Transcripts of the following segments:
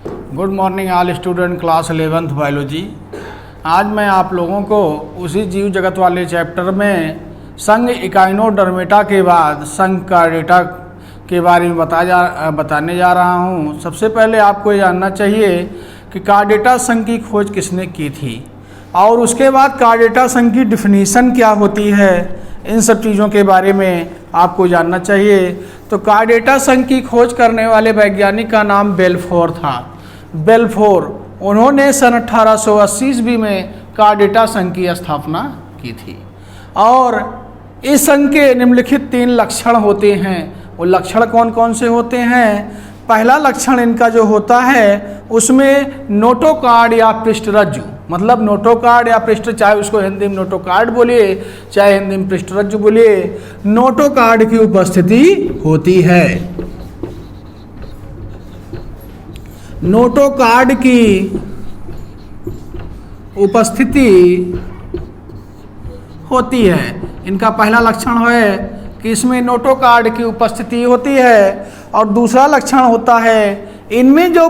Good morning all student class 11th biology. आज मैं आप लोगों को उसी जीव जगत वाले चैप्टर में संघ इकाइनोडर्मेटा के बाद संघ कार्डेटा के बारे में बताने जा रहा हूँ। सबसे पहले आपको ये जानना चाहिए कि कार्डेटा संघ की खोज किसने की थी और उसके बाद कार्डेटा संघ की डिफिनीशन क्या होती है, इन सब चीज़ों के बारे में आपको जानना चाहिए। तो कार्डेटा संघ की खोज करने वाले वैज्ञानिक का नाम बेल्फोर था। बेल्फोर, उन्होंने सन 1880 ईस्वी में कार्डेटा संघ की स्थापना की थी। और इस संघ के निम्नलिखित 3 लक्षण होते हैं। वो लक्षण कौन कौन से होते हैं? पहला लक्षण इनका जो होता है उसमें नोटोकार्ड या पृष्ठरज्जु, मतलब नोटोकार्ड या पृष्ठ, चाहे उसको हिंदी में नोटोकार्ड बोलिए चाहे हिंदी में पृष्ठरज्जु बोलिए, नोटोकार्ड की उपस्थिति होती है। नोटोकार्ड की उपस्थिति होती है। इनका पहला लक्षण है कि इसमें नोटोकार्ड की उपस्थिति होती है। और दूसरा लक्षण होता है इनमें जो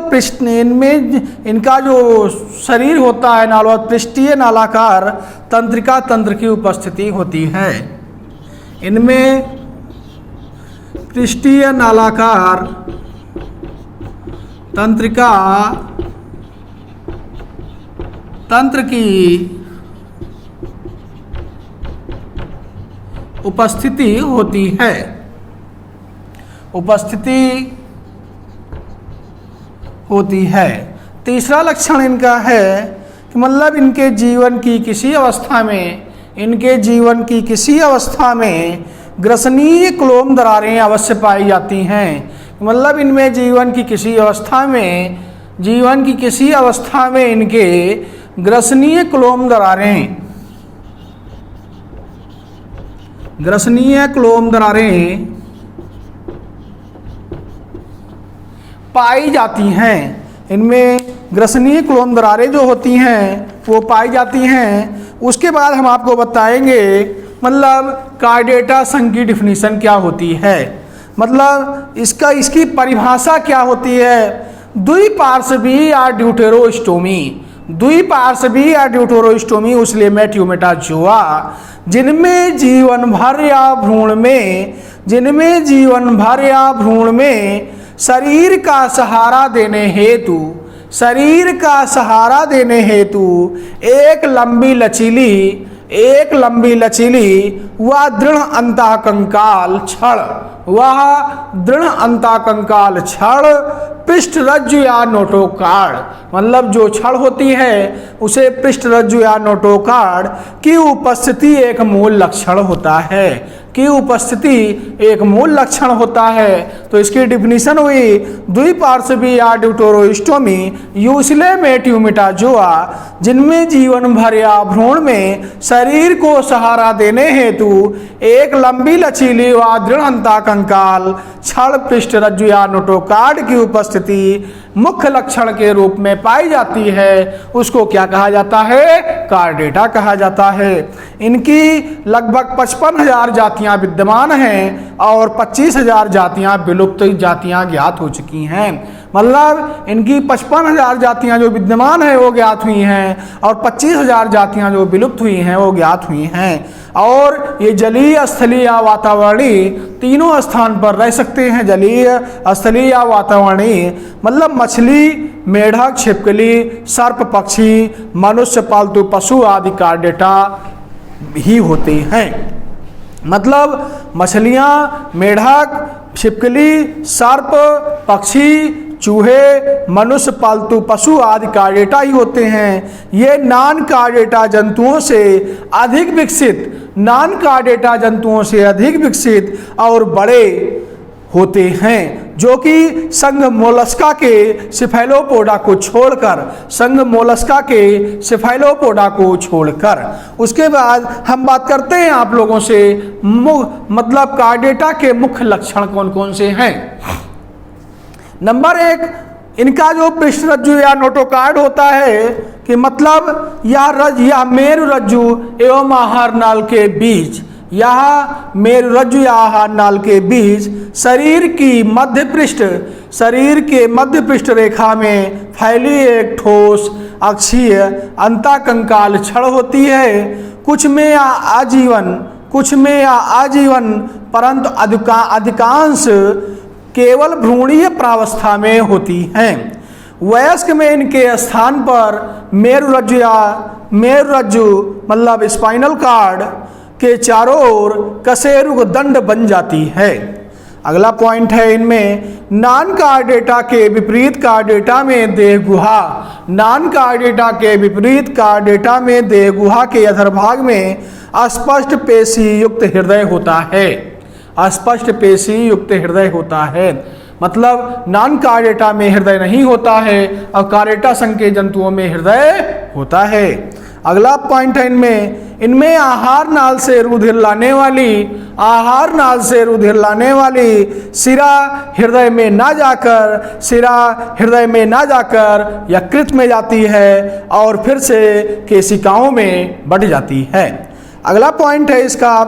इनका जो शरीर होता है पृष्ठीय नालाकार तंत्रिका तंत्र की उपस्थिति होती है। इनमें पृष्ठीय नालाकार तंत्रिका तंत्र की उपस्थिति होती है। तीसरा लक्षण इनका है कि मतलब इनके जीवन की किसी अवस्था में ग्रसनीय क्लोम दरारें अवश्य पाई जाती हैं। मतलब इनमें जीवन की किसी अवस्था में इनके ग्रसनीय क्लोम दरारें पाई जाती हैं। इनमें ग्रसनीय क्लोम दरारें जो होती हैं वो पाई जाती हैं। उसके बाद हम आपको बताएंगे मतलब कार्डेटा संघ की डिफिनीशन क्या होती है, मतलब इसकी परिभाषा क्या होती है। द्विपार्श्वी या ड्यूटेरोस्टोमी उस लेमेट्यूमेटाजोआ जिनमें जीवन भर या भ्रूण में शरीर का सहारा देने हेतु एक लंबी लचीली व दृढ़ अंताकंकाल छड़ पृष्ठरज्जु या नोटोकार्ड, मतलब जो छड़ होती है उसे पृष्ठरज्जु या नोटोकार्ड की उपस्थिति एक मूल लक्षण होता है। तो इसकी डिफिनीशन हुई द्विपार्श्वी या ड्यूटेरोस्टोमी यूसिलेमेट्यूमेटाजोआ जिनमें जीवन भर या भ्रूण में शरीर को सहारा देने हेतु एक लंबी लचीली व दृढ़ अंताकंकाल छड़ पृष्ठरज्जु या नोटोकार्ड की उपस्थिति मुख्य लक्षण के रूप में पाई जाती है, उसको क्या कहा जाता है? कार्डेटा कहा जाता है। इनकी लगभग 55,000 जातियां विद्यमान हैं और 25,000 जातियां विलुप्त जातियां ज्ञात हो चुकी हैं। मतलब इनकी 55,000 जातियां जो विद्यमान है वो ज्ञात हुई हैं और 25,000 जातियां जो विलुप्त हुई हैं वो ज्ञात हुई हैं। और ये जलीय, स्थलीय या वातावरणीय तीनों स्थान पर रह सकते हैं। जलीय, स्थलीय या वातावरणीय मतलब मछली, मेढक, छिपकली, सर्प, पक्षी, मनुष्य, पालतू पशु आदि कार्डेटा ही होते हैं। मतलब मछलियाँ, मेढक, छिपकली, सर्प, पक्षी, चूहे, मनुष्य, पालतू पशु आदि कार्डेटा ही होते हैं। ये नॉन कार्डेटा जंतुओं से अधिक विकसित और बड़े होते हैं, जो कि संघ मोलस्का के सिफेलोपोडा को छोड़कर उसके बाद हम बात करते हैं आप लोगों से मतलब कार्डेटा के मुख्य लक्षण कौन कौन से हैं। नंबर 1, इनका जो पृष्ठरज्जु या नोटोकार्ड होता है कि मतलब यह मेरुरज्जु एवं आहार नाल के बीच यह मेरुरज्जु या आहार नाल के बीच शरीर के मध्य पृष्ठ रेखा में फैली एक ठोस अक्षीय अंतःकंकाल छड़ होती है। कुछ में या आजीवन परंतु अधिकांश केवल भ्रूणीय प्रावस्था में होती हैं। वयस्क में इनके स्थान पर मेरुरज्जु मतलब स्पाइनल कार्ड के चारों ओर कशेरुक दंड बन जाती है। अगला पॉइंट है इनमें नॉन कार्डेटा के विपरीत कार्डेटा में देह गुहा के अधरभाग में अस्पष्ट पेशी युक्त हृदय होता है। मतलब नॉन कार्डेटा में हृदय नहीं होता है और कार्डेटा संघ के जंतुओं में हृदय होता है। अगला पॉइंट है इनमें आहार नाल से रुधिर लाने वाली सिरा हृदय में ना जाकर यकृत में जाती है और फिर से केशिकाओं में बढ़ जाती है। अगला पॉइंट है इसका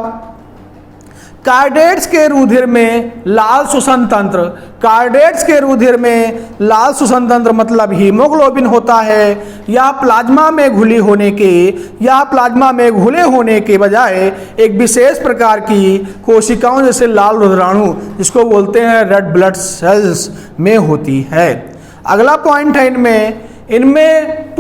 कार्डेट्स के रुधिर में लाल श्वसन तंत्र मतलब हीमोग्लोबिन होता है। यह प्लाज्मा में घुले होने के बजाय एक विशेष प्रकार की कोशिकाओं जैसे लाल रुधिराणु जिसको बोलते हैं रेड ब्लड सेल्स में होती है। अगला पॉइंट है इनमें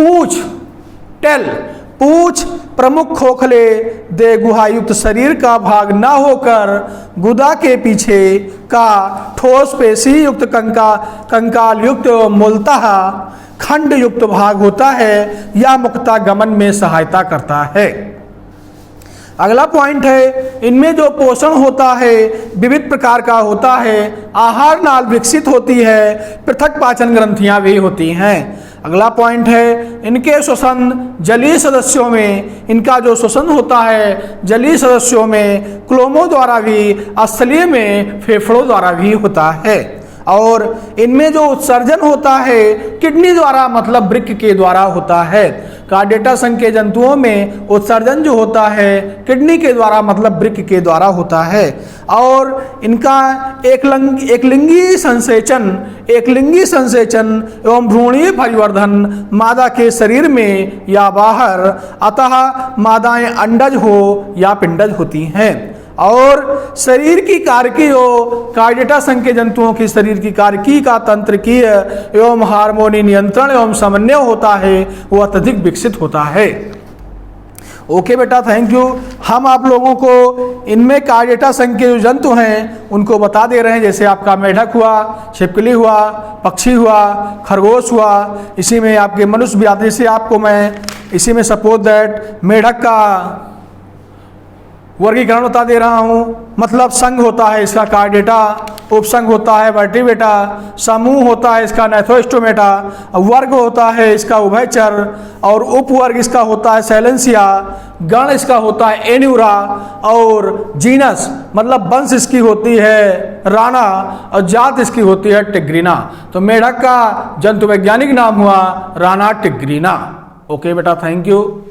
पूंछ प्रमुख खोखले देह गुहायुक्त शरीर का भाग न होकर गुदा के पीछे का ठोस पेशी युक्त कंकाल युक्त मूलतः खंड युक्त भाग होता है। यह मुक्ता गमन में सहायता करता है। अगला पॉइंट है इनमें जो पोषण होता है विविध प्रकार का होता है। आहार नाल विकसित होती है, पृथक पाचन ग्रंथियां भी होती हैं। अगला पॉइंट है इनके श्वसन जलीय सदस्यों में इनका जो श्वसन होता है जलीय सदस्यों में क्लोमों द्वारा भी, स्थलीय में फेफड़ों द्वारा भी होता है। और इनमें जो उत्सर्जन होता है किडनी द्वारा मतलब वृक्क के द्वारा होता है। कार्डेटा संघ के जंतुओं में उत्सर्जन जो होता है किडनी के द्वारा मतलब वृक्क के द्वारा होता है। और इनका एक लिंगी संसेचन एवं भ्रूणीय परिवर्धन मादा के शरीर में या बाहर, अतः मादाएं अंडज हो या पिंडज होती हैं। और शरीर की कारकी कार्डेटा संघ के जंतुओं की शरीर की कारकी का तंत्रिकीय एवं हार्मोनी नियंत्रण एवं समन्वय होता है वो अत्यधिक विकसित होता है। ओके बेटा, थैंक यू। हम आप लोगों को इनमें कार्डेटा संघ के जो जंतु हैं उनको बता दे रहे हैं, जैसे आपका मेढक हुआ, छिपकली हुआ, पक्षी हुआ, खरगोश हुआ, इसी में आपके मनुष्य भी आते। जैसे आपको मैं इसी में सपोज दैट मेढक का वर्गीकरण बता दे रहा हूँ। मतलब संघ होता है इसका कार्डेटा, उपसंघ होता है वर्टिब्रेटा, समूह होता है इसका नैथोस्टोमेटा, वर्ग होता है इसका उभयचर और उपवर्ग इसका होता है सैलेंसिया, गण इसका होता है एन्यूरा और जीनस मतलब वंश इसकी होती है राना और जात इसकी होती है टिग्रीना। तो मेढक का जंतु वैज्ञानिक नाम हुआ राना टिग्रीना। ओके बेटा, थैंक यू।